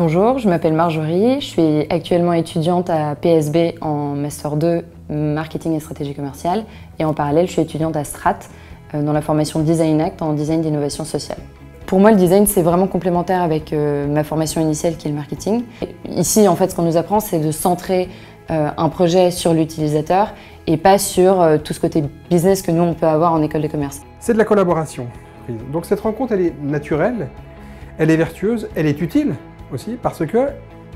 Bonjour, je m'appelle Marjorie, je suis actuellement étudiante à PSB en Master 2 Marketing et Stratégie Commerciale et en parallèle je suis étudiante à Strat dans la formation Design Act en Design d'innovation sociale. Pour moi le design c'est vraiment complémentaire avec ma formation initiale qui est le marketing. Ici en fait ce qu'on nous apprend c'est de centrer un projet sur l'utilisateur et pas sur tout ce côté business que nous on peut avoir en école de commerce. C'est de la collaboration. Donc cette rencontre elle est naturelle, elle est vertueuse, elle est utile aussi parce que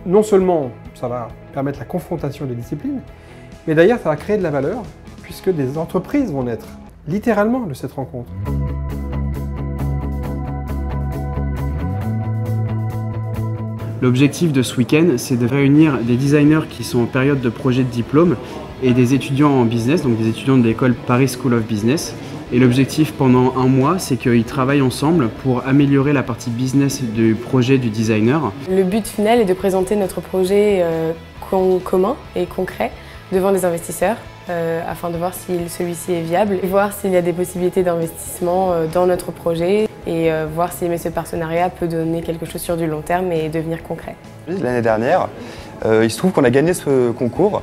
non seulement ça va permettre la confrontation des disciplines, mais d'ailleurs ça va créer de la valeur puisque des entreprises vont naître littéralement de cette rencontre. L'objectif de ce week-end, c'est de réunir des designers qui sont en période de projet de diplôme et des étudiants en business, donc des étudiants de l'école Paris School of Business. Et l'objectif pendant un mois, c'est qu'ils travaillent ensemble pour améliorer la partie business du projet du designer. Le but final est de présenter notre projet commun et concret devant des investisseurs afin de voir si celui-ci est viable et voir s'il y a des possibilités d'investissement dans notre projet et voir si ce partenariat peut donner quelque chose sur du long terme et devenir concret. L'année dernière, il se trouve qu'on a gagné ce concours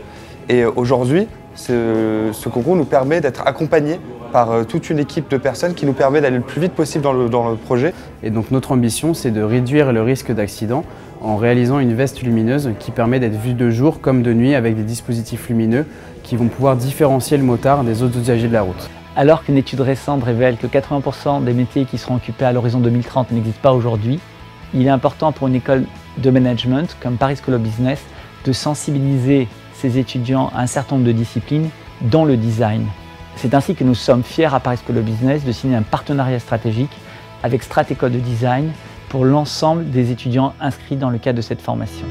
et aujourd'hui, ce concours nous permet d'être accompagnés par toute une équipe de personnes qui nous permet d'aller le plus vite possible dans le projet. Et donc notre ambition, c'est de réduire le risque d'accident en réalisant une veste lumineuse qui permet d'être vue de jour comme de nuit avec des dispositifs lumineux qui vont pouvoir différencier le motard des autres usagers de la route. Alors qu'une étude récente révèle que 80% des métiers qui seront occupés à l'horizon 2030 n'existent pas aujourd'hui, il est important pour une école de management comme Paris School of Business de sensibiliser ses étudiants à un certain nombre de disciplines, dont le design. C'est ainsi que nous sommes fiers à Paris School of Business de signer un partenariat stratégique avec Strat École de Design pour l'ensemble des étudiants inscrits dans le cadre de cette formation.